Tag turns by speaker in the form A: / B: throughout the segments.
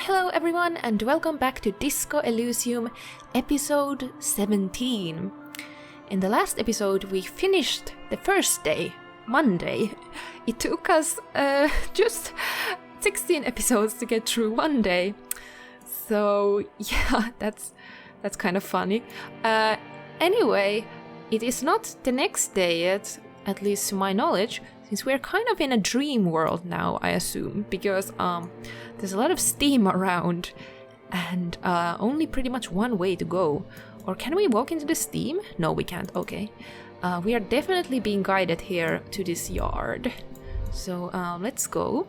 A: Hello everyone and welcome back to Disco Elysium episode 17. In the last episode we finished the first day, Monday. It took us just 16 episodes to get through one day. So yeah, that's kind of funny. Anyway, it is not the next day yet, at least to my knowledge, since we're kind of in a dream world now, I assume, because there's a lot of steam around and only pretty much one way to go. Or can we walk into the steam? No, we can't. Okay. We are definitely being guided here to this yard. So let's go.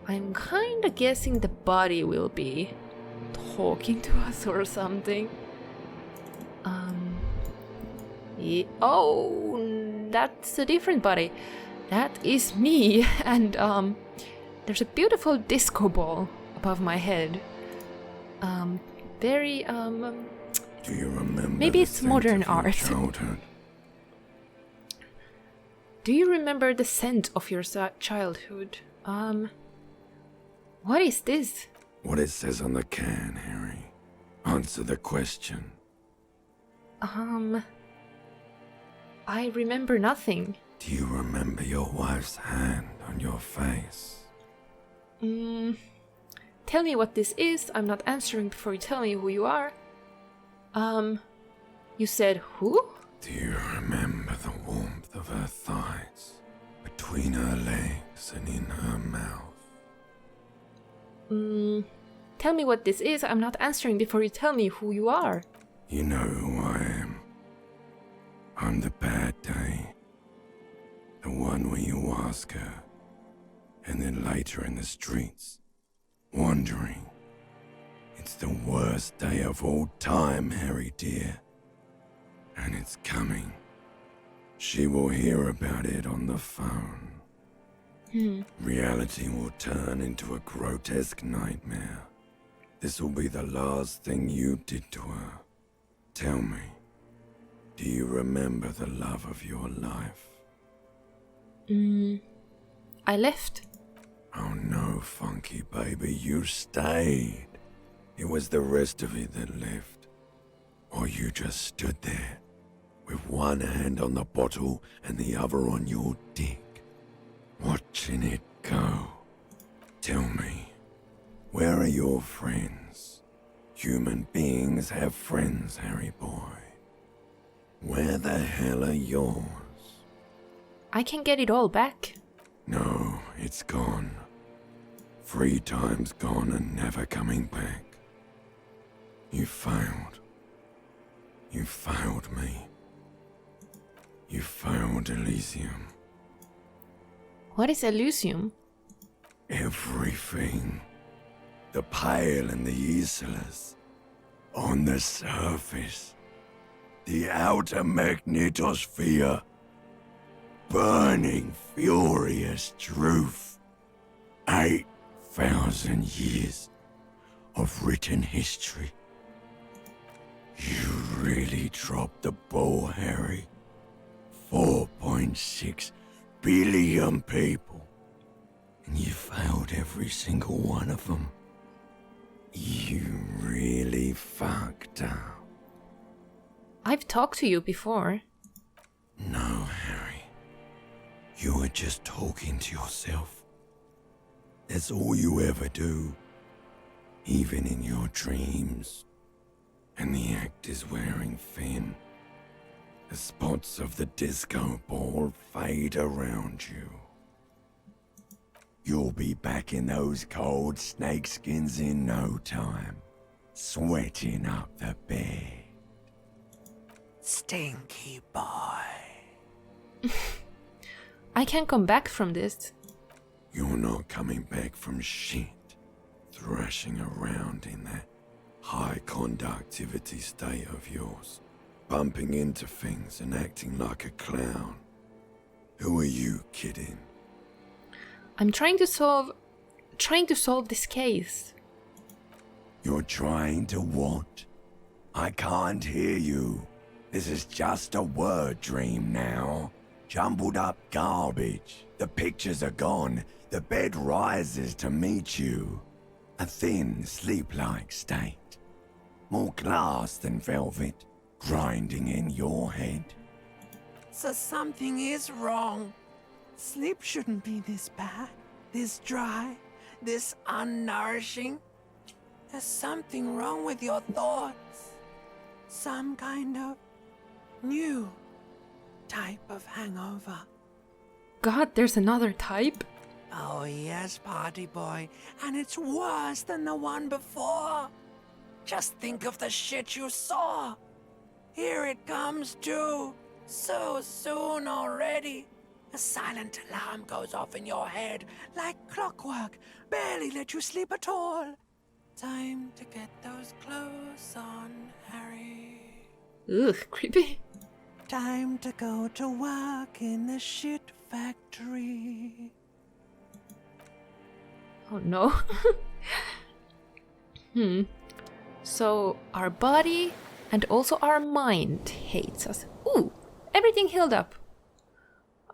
A: I'm kind of guessing the body will be talking to us or something. Oh, that's a different body. That is me. And there's a beautiful disco ball above my head. Very
B: Do you remember?
A: Maybe it's modern art.
B: Childhood?
A: Do you remember the scent of your childhood? What is this?
B: What it says on the can, Harry. Answer the question.
A: I remember nothing.
B: Do you remember your wife's hand on your face?
A: Tell me what this is. I'm not answering before you tell me who you are. You said who?
B: Do you remember the warmth of her thighs, between her legs and in her mouth?
A: Tell me what this is. I'm not answering before you tell me who you are.
B: You know who I am. I'm the bad day. The one where you ask her, and then later in the streets, wandering. It's the worst day of all time, Harry dear. And it's coming. She will hear about it on the phone. Reality will turn into a grotesque nightmare. This will be the last thing you did to her. Tell me, do you remember the love of your life?
A: I left.
B: Oh no, funky baby, you stayed. It was the rest of it that left. Or you just stood there, with one hand on the bottle and the other on your dick, watching it go. Tell me, where are your friends? Human beings have friends, Harry boy. Where the hell are yours?
A: I can get it all back.
B: No, it's gone. 3 times gone and never coming back. You failed. You failed me. You failed Elysium.
A: What is Elysium?
B: Everything. The pale and the useless. On the surface. The outer magnetosphere. Burning, furious truth. 8,000 years of written history. You really dropped the ball, Harry. 4.6 billion people. And you failed every single one of them. You really fucked up.
A: I've talked to you before.
B: No, Harry. You were just talking to yourself. That's all you ever do. Even in your dreams. And the act is wearing thin. The spots of the disco ball fade around you. You'll be back in those cold snakeskins in no time. Sweating up the bed. Stinky boy.
A: I can't come back from this.
B: You're not coming back from shit. Thrashing around in that high conductivity state of yours. Bumping into things and acting like a clown. Who are you kidding?
A: I'm trying to solve this case.
B: You're trying to what? I can't hear you. This is just a word dream now. Jumbled up garbage. The pictures are gone. The bed rises to meet you. A thin, sleep-like state. More glass than velvet, grinding in your head.
C: So something is wrong. Sleep shouldn't be this bad, this dry, this unnourishing. There's something wrong with your thoughts. Some kind of new type of hangover.
A: God, there's another type?
C: Oh yes, party boy, and it's worse than the one before. Just think of the shit you saw. Here it comes too, so soon already. A silent alarm goes off in your head like clockwork, barely let you sleep at all. Time to get those clothes on, Harry.
A: Ugh, creepy.
C: Time to go to work in the shit factory.
A: Oh no. So our body and also our mind hates us. Ooh, everything healed up.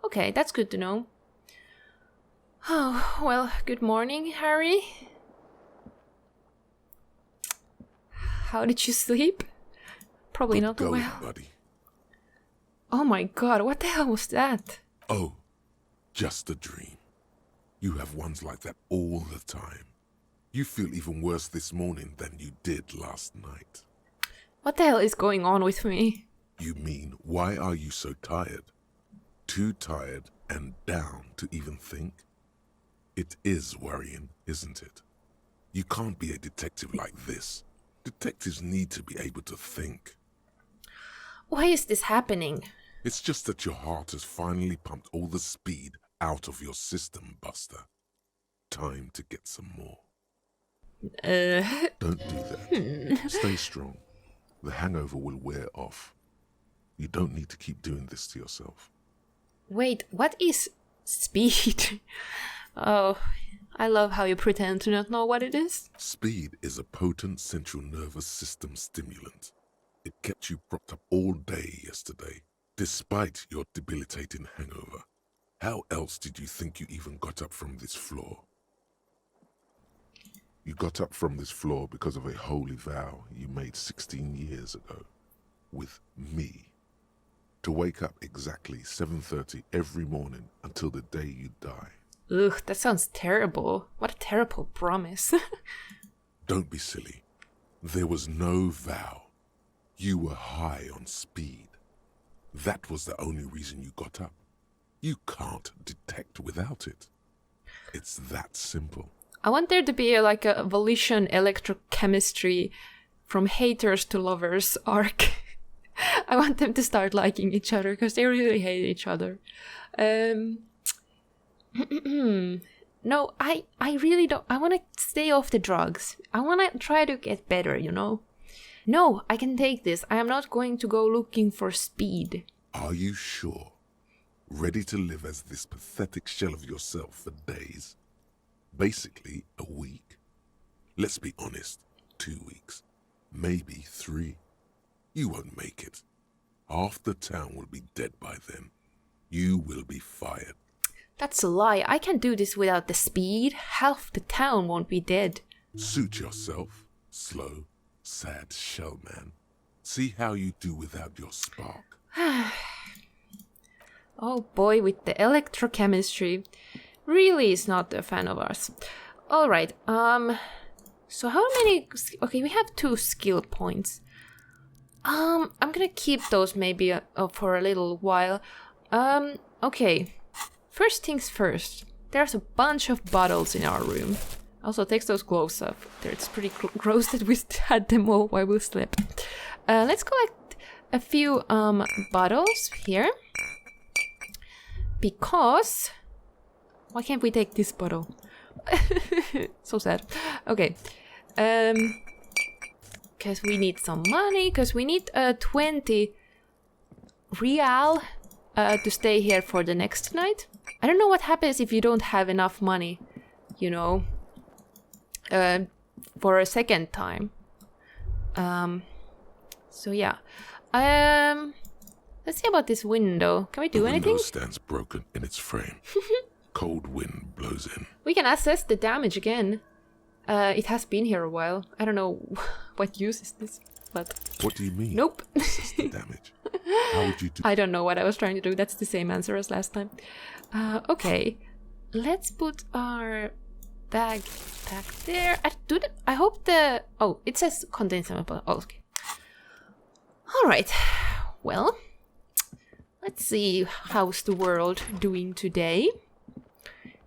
A: Okay, that's good to know. Oh, well, good morning, Harry. How did you sleep? Probably
D: Good
A: not
D: going,
A: well.
D: buddy.
A: Oh my god, what the hell was that?
D: Oh, just a dream. You have ones like that all the time. You feel even worse this morning than you did last night.
A: What the hell is going on with me?
D: You mean, why are you so tired? Too tired and down to even think? It is worrying, isn't it? You can't be a detective like this. Detectives need to be able to think.
A: Why is this happening?
D: It's just that your heart has finally pumped all the speed out of your system, Buster. Time to get some more. Don't do that. Stay strong. The hangover will wear off. You don't need to keep doing this to yourself.
A: Wait, what is speed? Oh, I love how you pretend to not know what it is.
D: Speed is a potent central nervous system stimulant. It kept you propped up all day yesterday, despite your debilitating hangover. How else did you think you even got up from this floor? You got up from this floor because of a holy vow you made 16 years ago, with me. To wake up exactly 7:30 every morning until the day you die.
A: Ugh, that sounds terrible. What a terrible promise.
D: Don't be silly. There was no vow. You were high on speed. That was the only reason you got up. You can't detect without it. It's that simple.
A: I want there to be like a volition electrochemistry from haters to lovers arc. I want them to start liking each other because they really hate each other. No, I really don't. I want to stay off the drugs. I want to try to get better, you know? No, I can take this. I am not going to go looking for speed.
D: Are you sure? Ready to live as this pathetic shell of yourself for days? Basically, a week. Let's be honest, 2 weeks. Maybe 3. You won't make it. Half the town will be dead by then. You will be fired.
A: That's a lie. I can do this without the speed. Half the town won't be dead.
D: Suit yourself, slow, sad shell man. See how you do without your spark.
A: Oh boy, with the electrochemistry. Really is not a fan of ours. Alright, so how many... Okay, we have 2 skill points. I'm gonna keep those maybe for a little while. Okay. First things first. There's a bunch of bottles in our room. Also, take those gloves off. It's pretty gross that we had them all while we slept. Let's collect a few bottles here. Because... Why can't we take this bottle? So sad. Okay. Because we need some money. Because we need 20 real to stay here for the next night. I don't know what happens if you don't have enough money, you know, for a second time. So yeah. Let's see about this window. Can we do anything?
D: The window stands broken in its frame. Cold wind blows in.
A: We can assess the damage again. It has been here a while. I don't know what use is this, but...
D: What do you mean?
A: Nope.
D: System damage. How would you do?
A: I don't know what I was trying to do. That's the same answer as last time. Okay. Let's put our bag back there. I hope the... Oh, it says contains some... Oh, okay. Alright. Well, let's see how's the world doing today.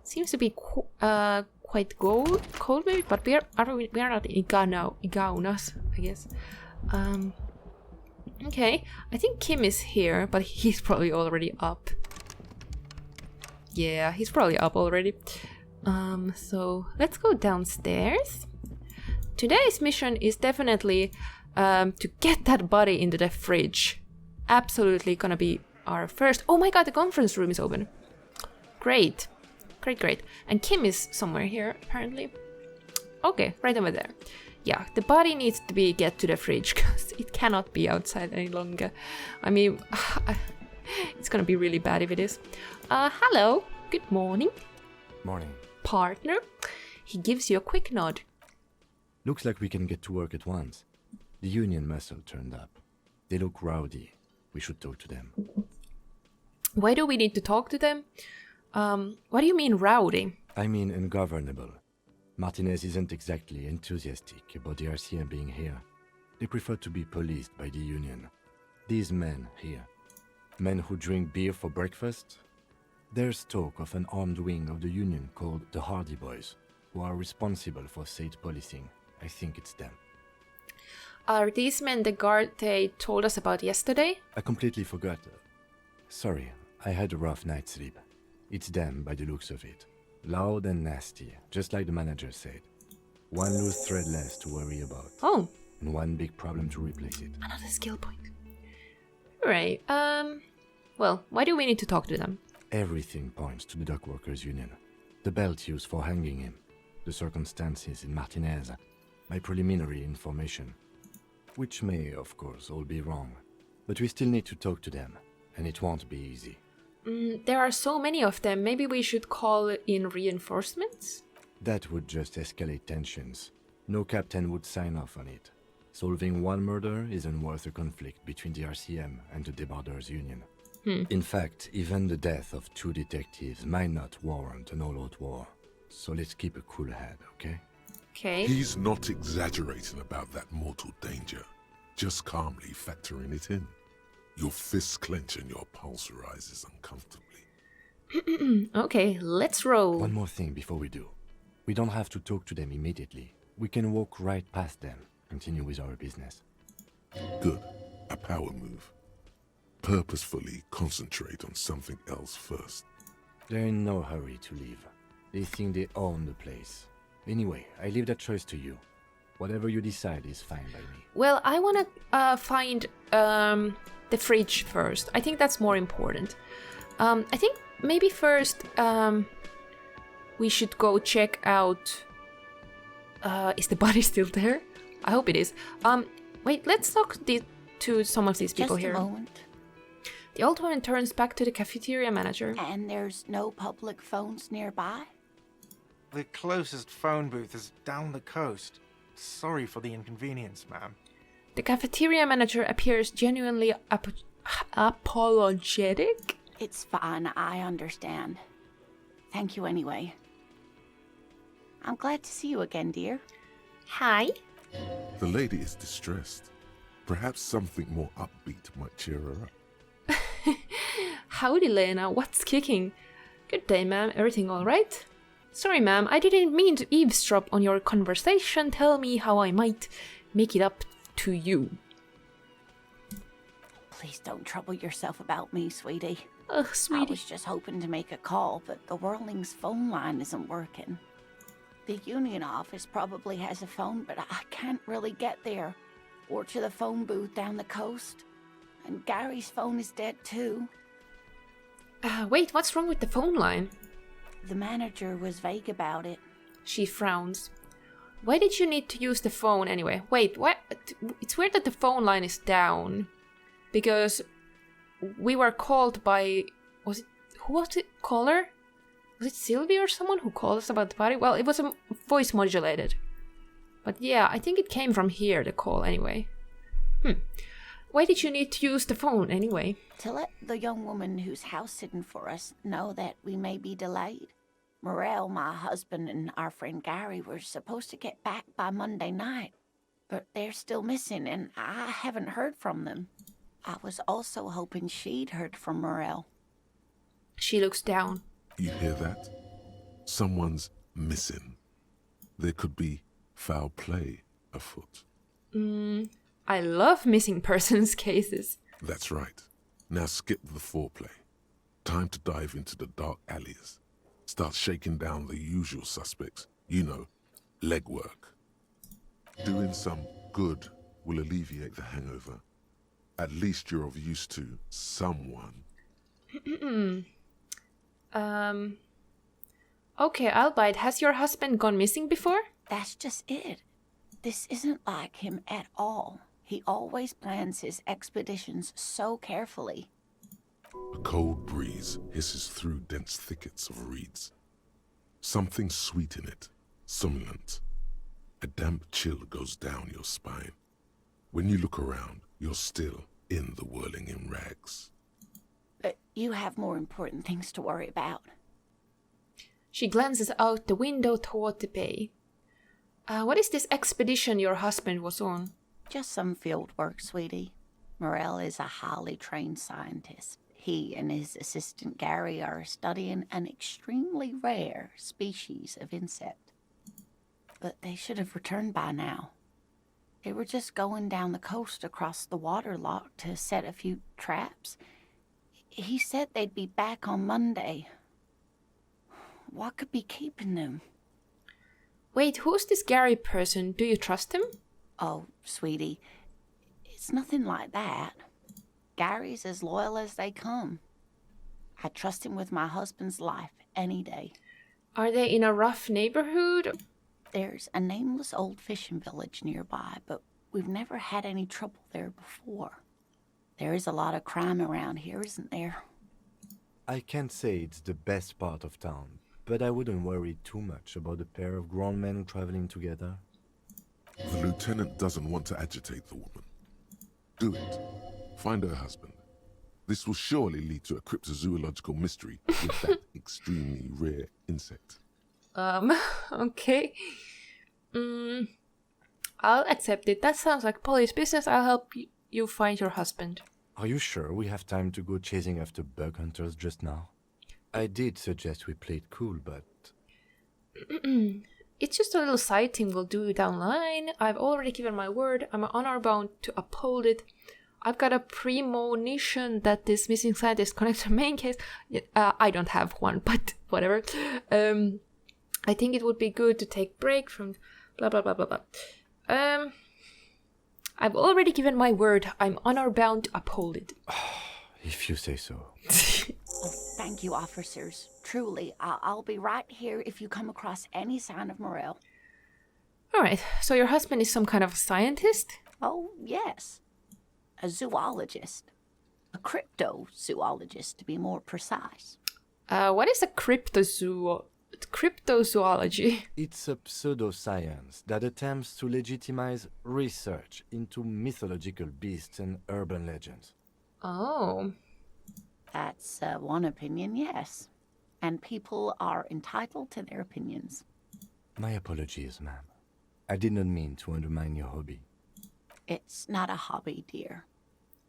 A: Seems to be quite cold maybe, but we are not in Igaunas, I guess. Okay, I think Kim is here, but he's probably already up. Yeah, he's probably up already. So let's go downstairs. Today's mission is definitely to get that body into the fridge. Absolutely gonna be our first... Oh my god, the conference room is open. Great. Great. And Kim is somewhere here, apparently. Okay, right over there. Yeah, the body needs to be get to the fridge, because it cannot be outside any longer. I mean, it's gonna be really bad if it is. Hello. Good morning.
E: Morning.
A: Partner. He gives you a quick nod.
E: Looks like we can get to work at once. The union muscle turned up. They look rowdy. We should talk to them.
A: Why do we need to talk to them? What do you mean rowdy?
E: I mean ungovernable. Martinez isn't exactly enthusiastic about the RCM being here. They prefer to be policed by the union. These men here, men who drink beer for breakfast, there's talk of an armed wing of the union called the Hardy Boys, who are responsible for state policing. I think it's them.
A: Are these men the guard they told us about yesterday?
E: I completely forgot. Sorry, I had a rough night's sleep. It's them by the looks of it. Loud and nasty, just like the manager said. One loose thread less to worry about.
A: Oh.
E: And one big problem to replace it.
A: Another skill point. Alright, well, why do we need to talk to them?
E: Everything points to the dock workers union. The belt used for hanging him. The circumstances in Martinez. My preliminary information. Which may, of course, all be wrong. But we still need to talk to them. And it won't be easy.
A: There are so many of them. Maybe we should call in reinforcements?
E: That would just escalate tensions. No captain would sign off on it. Solving one murder isn't worth a conflict between the RCM and the Debarders Union. In fact, even the death of 2 detectives might not warrant an all-out war. So let's keep a cool head, okay?
A: Okay.
D: He's not exaggerating about that mortal danger. Just calmly factoring it in. Your fists clench and your pulse rises uncomfortably.
A: Okay, let's roll.
E: One more thing before we do. We don't have to talk to them immediately. We can walk right past them, continue with our business.
D: Good. A power move. Purposefully concentrate on something else first.
E: They're in no hurry to leave. They think they own the place. Anyway, I leave that choice to you. Whatever you decide is fine by me.
A: Well, I wanna find the fridge first. I think that's more important. I think maybe first we should go check out... is the body still there? I hope it is. Wait, let's talk to some of these people here.
F: Just a moment.
A: The old woman turns back to the cafeteria manager.
F: And there's no public phones nearby?
G: The closest phone booth is down the coast. Sorry for the inconvenience, ma'am.
A: The cafeteria manager appears genuinely apologetic.
F: It's fine, I understand. Thank you anyway. I'm glad to see you again, dear.
A: Hi.
D: The lady is distressed. Perhaps something more upbeat might cheer her up.
A: Howdy, Lena. What's kicking? Good day, ma'am. Everything all right? Sorry, ma'am. I didn't mean to eavesdrop on your conversation. Tell me how I might make it up to you.
F: Please don't trouble yourself about me, sweetie.
A: Ugh,
F: I
A: sweetie.
F: was just hoping to make a call, but the Whirling's phone line isn't working. The union office probably has a phone, but I can't really get there. Or to the phone booth down the coast. And Gary's phone is dead too.
A: Wait, what's wrong with the phone line?
F: The manager was vague about it.
A: She frowns. Why did you need to use the phone anyway? Wait, what? It's weird that the phone line is down. Because we were called by... Who was it? Caller? Was it Sylvie or someone who called us about the party? Well, it was a voice modulated. But yeah, I think it came from here, the call, anyway. Why did you need to use the phone, anyway?
F: To let the young woman who's house-sitting for us know that we may be delayed. Morel, my husband, and our friend Gary were supposed to get back by Monday night, but they're still missing, and I haven't heard from them. I was also hoping she'd heard from Morel.
A: She looks down.
D: You hear that? Someone's missing. There could be foul play afoot.
A: I love missing persons cases.
D: That's right. Now skip the foreplay. Time to dive into the dark alleys. Start shaking down the usual suspects. You know, legwork. Doing some good will alleviate the hangover. At least you're of use to someone.
A: Okay, I'll bite. Has your husband gone missing before?
F: That's just it. This isn't like him at all. He always plans his expeditions so carefully.
D: A cold breeze hisses through dense thickets of reeds. Something sweet in it, somnolent. A damp chill goes down your spine. When you look around, you're still in the whirling in rags.
F: But you have more important things to worry about.
A: She glances out the window toward the bay. What is this expedition your husband was on?
F: Just some field work, sweetie. Morel is a highly trained scientist. He and his assistant Gary are studying an extremely rare species of insect. But they should have returned by now. They were just going down the coast across the water lock to set a few traps. He said they'd be back on Monday. What could be keeping them?
A: Wait, who's this Gary person? Do you trust him?
F: Oh, sweetie, it's nothing like that. Gary's as loyal as they come. I trust him with my husband's life any day.
A: Are they in a rough neighborhood?
F: There's a nameless old fishing village nearby, but we've never had any trouble there before. There is a lot of crime around here, isn't there?
E: I can't say it's the best part of town, but I wouldn't worry too much about a pair of grown men traveling together.
D: The lieutenant doesn't want to agitate the woman. Do it. Find her husband. This will surely lead to a cryptozoological mystery with that extremely rare insect.
A: Okay. I'll accept it. That sounds like police business. I'll help you find your husband.
E: Are you sure we have time to go chasing after bug hunters just now? I did suggest we play it cool, but...
A: It's just a little sighting we'll do down the line. I've already given my word. I'm honor bound to uphold it. I've got a premonition that this missing scientist connects to the main case. I don't have one, but whatever. I think it would be good to take break from blah blah blah blah blah. I've already given my word. I'm honor bound to uphold it.
E: If you say so.
F: Oh, thank you, officers. Truly, I'll be right here if you come across any sign of Morel.
A: Alright, so your husband is some kind of scientist?
F: Oh, yes. A zoologist. A cryptozoologist, to be more precise.
A: What is a cryptozoology?
E: It's a pseudoscience that attempts to legitimize research into mythological beasts and urban legends.
A: Oh.
F: That's one opinion, yes. And people are entitled to their opinions.
E: My apologies, ma'am. I did not mean to undermine your hobby.
F: It's not a hobby, dear.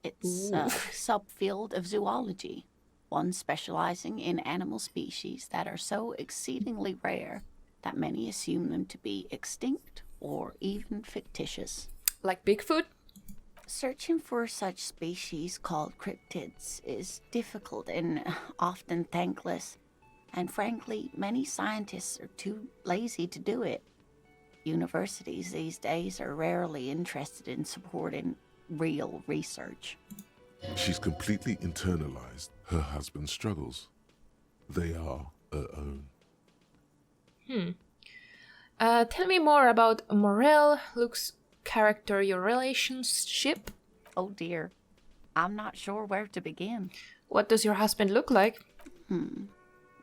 F: It's a subfield of zoology, one specializing in animal species that are so exceedingly rare that many assume them to be extinct or even fictitious.
A: Like Bigfoot?
F: Searching for such species called cryptids is difficult and often thankless, and frankly, many scientists are too lazy to do it. Universities these days are rarely interested in supporting real research.
D: She's completely internalized her husband's struggles. They are her own.
A: Tell me more about Morel, Luke's character, your relationship.
F: Oh dear, I'm not sure where to begin.
A: What does your husband look like?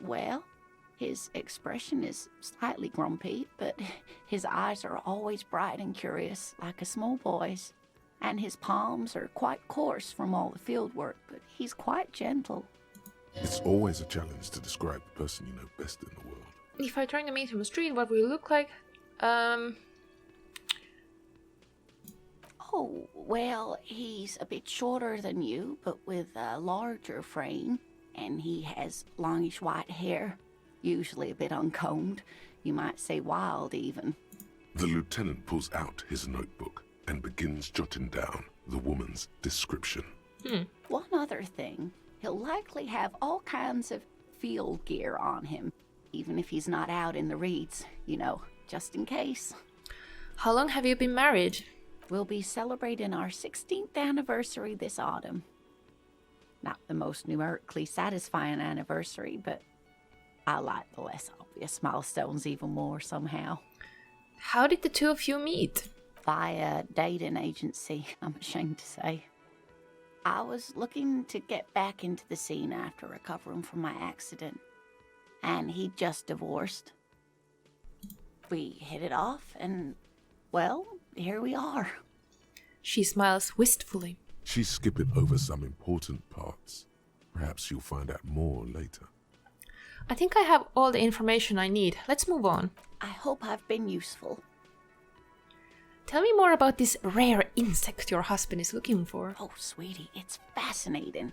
F: Well, His expression is slightly grumpy, but his eyes are always bright and curious, like a small boy's. And his palms are quite coarse from all the field work, but he's quite gentle.
D: It's always a challenge to describe the person you know best in the world.
A: If I trying to meet him on the street, what will he look like?
F: Oh, well, he's a bit shorter than you, but with a larger frame. And he has longish white hair, usually a bit uncombed. You might say wild, even.
D: The lieutenant pulls out his notebook and begins jotting down the woman's description.
F: One other thing, he'll likely have all kinds of field gear on him, even if he's not out in the reeds, you know, just in case.
A: How long have you been married?
F: We'll be celebrating our 16th anniversary this autumn. Not the most numerically satisfying anniversary, but I like the less obvious milestones even more somehow.
A: How did the two of you meet?
F: Via dating agency, I'm ashamed to say. I was looking to get back into the scene after recovering from my accident, and he'd just divorced. We hit it off, and, well, here we are.
A: She smiles wistfully.
D: She's skipping over some important parts. Perhaps you'll find out more later.
A: I think I have all the information I need. Let's move on.
F: I hope I've been useful.
A: Tell me more about this rare insect your husband is looking for.
F: Oh, sweetie, it's fascinating.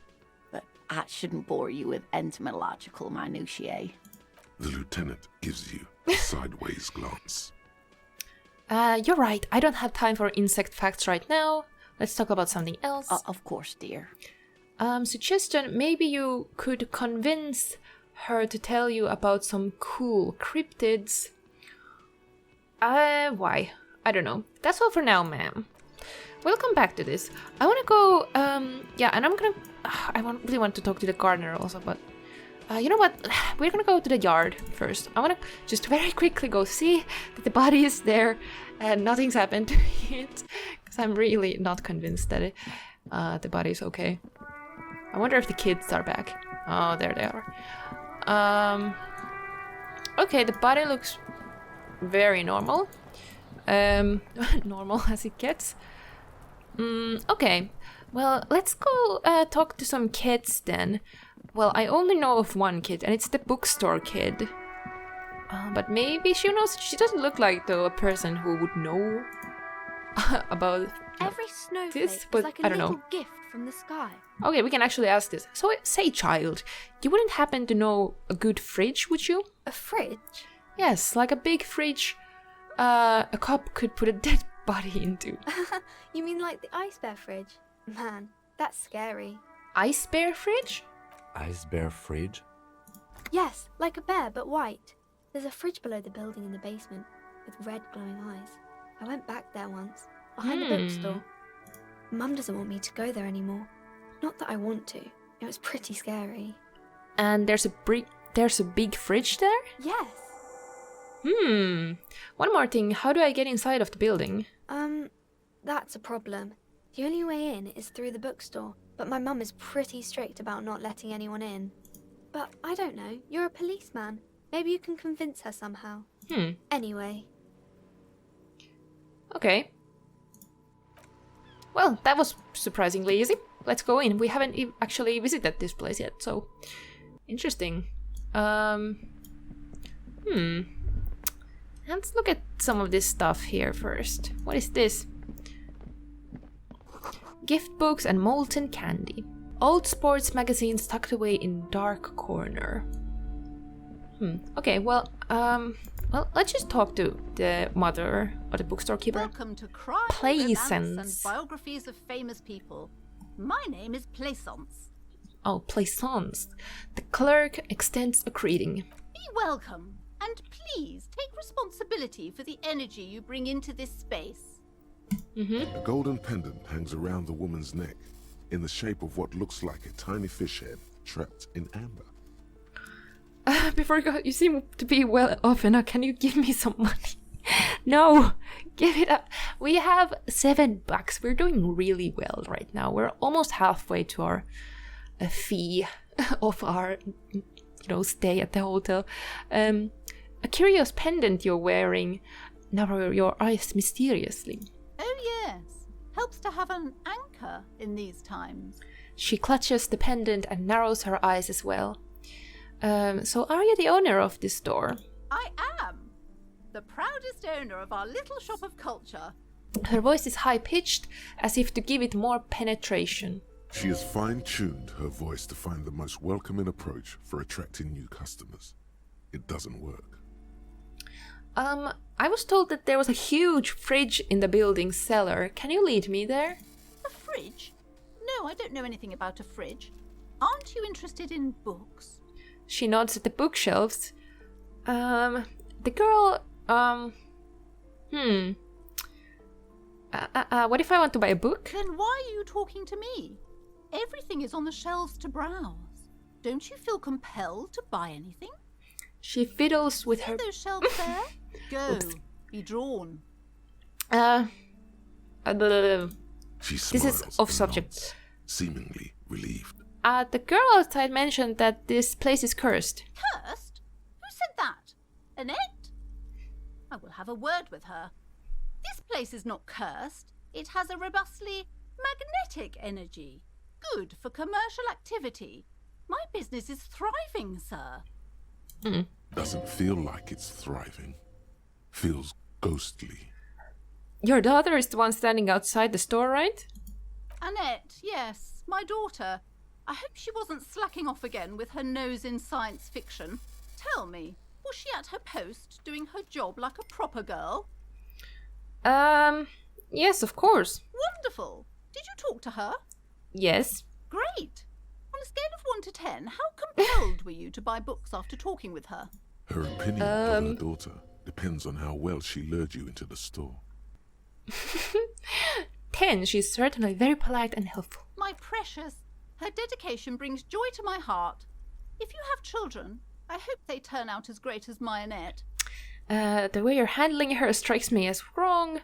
F: But I shouldn't bore you with entomological minutiae.
D: The lieutenant gives you a sideways glance.
A: You're right. I don't have time for insect facts right now. Let's talk about something else.
F: Of course, dear.
A: Suggestion, maybe you could convince her to tell you about some cool cryptids. Why? I don't know. That's all for now, ma'am. We'll come back to this. I want to go, yeah, and I'm gonna, really want to talk to the gardener also, but, you know what? We're gonna go to the yard first. I want to just very quickly go see that the body is there and nothing's happened to it, because I'm really not convinced that the body is okay. I wonder if the kids are back. Oh, there they are. Okay, the body looks very normal. Normal as it gets. Okay, well, let's go talk to some kids then. Well, I only know of one kid, and it's the bookstore kid. But maybe she knows. She doesn't look like, though, a person who would know about
H: every snowflake
A: this, but
H: is like a
A: I don't
H: little
A: know.
H: gift from the sky.
A: Okay, we can actually ask this. So, say, child, you wouldn't happen to know a good fridge, would you?
H: A fridge?
A: Yes, like a big fridge a cop could put a dead body into.
H: You mean like the ice bear fridge? Man, that's scary.
A: Ice bear fridge?
E: Ice bear fridge?
H: Yes, like a bear, but white. There's a fridge below the building in the basement, with red glowing eyes. I went back there once, behind the bookstore. Mum doesn't want me to go there anymore. Not that I want to. It was pretty scary.
A: And there's a big fridge there?
H: Yes.
A: One more thing, how do I get inside of the building?
H: That's a problem. The only way in is through the bookstore, but my mum is pretty strict about not letting anyone in. But I don't know, you're a policeman. Maybe you can convince her somehow. Anyway.
A: Okay. Well, that was surprisingly easy. Let's go in. We haven't actually visited this place yet, so... Interesting. Let's look at some of this stuff here first. What is this? Gift books and molten candy. Old sports magazines tucked away in dark corner. Okay, well, let's just talk to the mother or the bookstore keeper.
I: Welcome to Crime,
A: Plaisance.
I: Romance and Biographies of Famous People. My name is Plaisance.
A: Oh, Plaisance. The clerk extends a greeting.
I: Be welcome, and please take responsibility for the energy you bring into this space.
D: A golden pendant hangs around the woman's neck in the shape of what looks like a tiny fish head trapped in amber.
A: Before you go, you seem to be well off, and can you give me some money? No, give it up. We have $7. We're doing really well right now. We're almost halfway to our fee of our stay at the hotel. A curious pendant you're wearing. Narrow your eyes mysteriously.
I: Oh yes, helps to have an anchor in these times.
A: She clutches the pendant and narrows her eyes as well. So are you the owner of this store?
I: I am. The proudest owner of our little shop of culture.
A: Her voice is high-pitched, as if to give it more penetration.
D: She has fine-tuned her voice to find the most welcoming approach for attracting new customers. It doesn't work.
A: I was told that there was a huge fridge in the building's cellar. Can you lead me there?
I: A fridge? No, I don't know anything about a fridge. Aren't you interested in books?
A: She nods at the bookshelves. The girl, what if I want to buy a book?
I: Then why are you talking to me? Everything is on the shelves to browse. Don't you feel compelled to buy anything?
A: She fiddles with
I: See
A: her...
I: those shelves there? Go.
A: Oops.
I: Be drawn.
D: She smiles
A: This is off
D: and
A: subject.
D: nods, seemingly relieved.
A: The girl outside mentioned that this place is cursed.
I: Cursed? Who said that? Annette? I will have a word with her. This place is not cursed. It has a robustly magnetic energy. Good for commercial activity. My business is thriving, sir.
D: Doesn't feel like it's thriving. Feels ghostly.
A: Your daughter is the one standing outside the store, right?
I: Annette, yes, my daughter. I hope she wasn't slacking off again with her nose in science fiction. Tell me, was she at her post doing her job like a proper girl?
A: Yes, of course.
I: Wonderful. Did you talk to her?
A: Yes.
I: Great. On a scale of 1 to 10, how compelled were you to buy books after talking with her?
D: Her opinion of her daughter depends on how well she lured you into the store.
A: 10. She's certainly very polite and helpful.
I: My precious, her dedication brings joy to my heart. If you have children, I hope they turn out as great as my Annette.
A: The way you're handling her strikes me as wrong.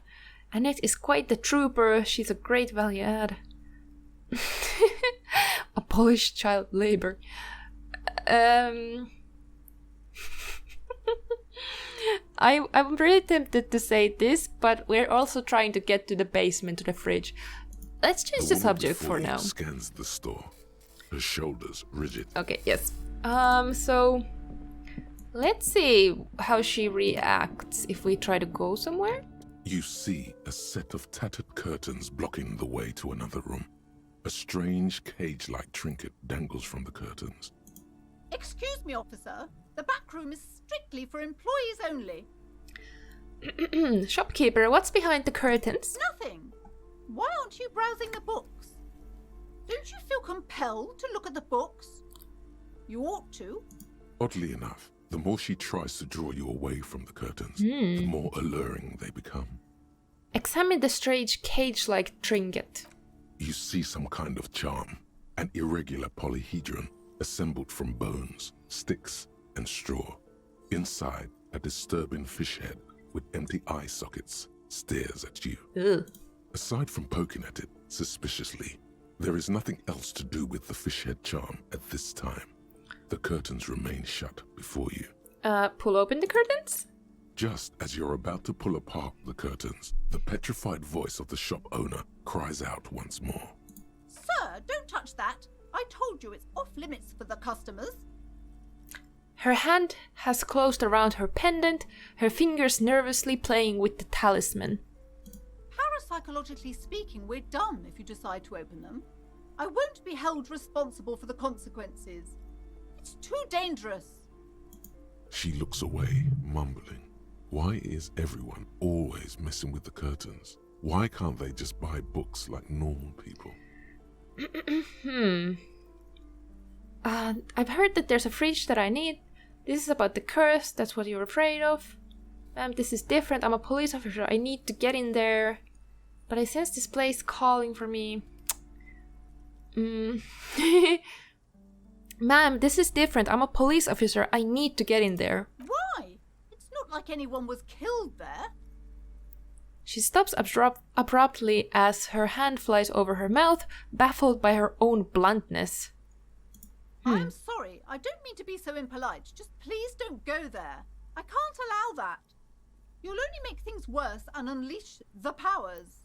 A: Annette is quite the trooper. She's a great value add. Abolish child labor. I'm really tempted to say this, but we're also trying to get to the basement, to the fridge. Let's change the
D: woman
A: subject
D: before
A: for
D: you
A: now.
D: Scans the store, her shoulders rigid.
A: Okay, yes. So let's see how she reacts if we try to go somewhere.
D: You see a set of tattered curtains blocking the way to another room. A strange cage-like trinket dangles from the curtains.
I: Excuse me, officer. The back room is strictly for employees only.
A: Shopkeeper, what's behind the curtains?
I: Nothing. Why aren't you browsing the books? Don't you feel compelled to look at the books? You ought to.
D: Oddly enough, the more she tries to draw you away from the curtains, the more alluring they become.
A: Examine the strange cage-like trinket.
D: You see some kind of charm, an irregular polyhedron assembled from bones, sticks, and straw. Inside, a disturbing fish head with empty eye sockets stares at you.
A: Ugh.
D: Aside from poking at it suspiciously, there is nothing else to do with the fish head charm at this time. The curtains remain shut before you.
A: Pull open the curtains?
D: Just as you're about to pull apart the curtains, the petrified voice of the shop owner cries out once more.
I: Sir, don't touch that. I told you it's off limits for the customers.
A: Her hand has closed around her pendant, her fingers nervously playing with the talisman.
I: Parapsychologically speaking, we're done if you decide to open them. I won't be held responsible for the consequences. It's too dangerous.
D: She looks away, mumbling. Why is everyone always messing with the curtains? Why can't they just buy books like normal people?
A: I've heard that there's a fridge that I need. This is about the curse, that's what you're afraid of. This is different, I'm a police officer, I need to get in there. But I sense this place calling for me. Ma'am, this is different, I'm a police officer, I need to get in there.
I: Why? It's not like anyone was killed there.
A: She stops abruptly as her hand flies over her mouth, baffled by her own bluntness.
I: I'm sorry. I don't mean to be so impolite. Just please don't go there. I can't allow that. You'll only make things worse and unleash the powers.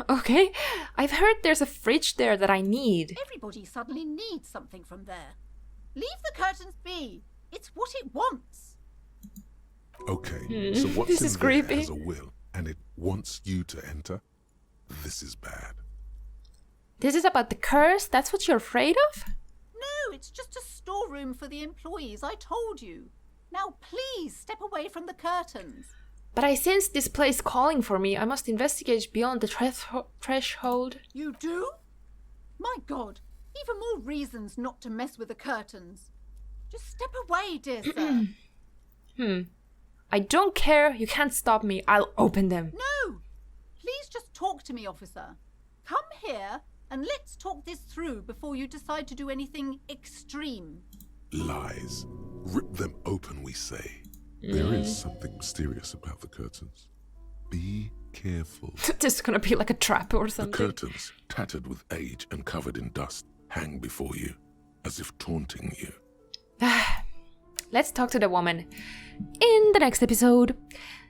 A: Okay. I've heard there's a fridge there that I need.
I: Everybody suddenly needs something from there. Leave the curtains be. It's what it wants.
D: Okay, so what's
A: This
D: in
A: is
D: there
A: creepy.
D: has a will, and it wants you to enter? This is bad.
A: This is about the curse? That's what you're afraid of?
I: No, it's just a storeroom for the employees, I told you. Now please step away from the curtains.
A: But I sense this place calling for me. I must investigate beyond the threshold.
I: You do? My God, even more reasons not to mess with the curtains. Just step away, dear sir.
A: I don't care. You can't stop me. I'll open them.
I: No! Please just talk to me, officer. Come here and let's talk this through before you decide to do anything extreme.
D: Lies. Rip them open, we say. There is something mysterious about the curtains. Be careful.
A: This is gonna be like a trap or
D: The
A: something.
D: curtains, tattered with age and covered in dust, hang before you, as if taunting you.
A: Let's talk to the woman in the next episode.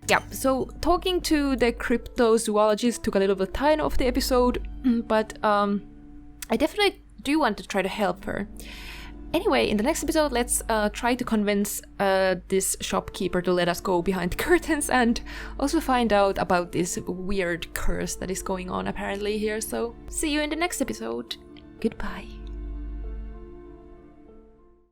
A: Yeah, so talking to the cryptozoologist took a little bit of time off the episode, but I definitely do want to try to help her. Anyway, in the next episode, let's try to convince this shopkeeper to let us go behind the curtains and also find out about this weird curse that is going on apparently here. So, see you in the next episode. Goodbye.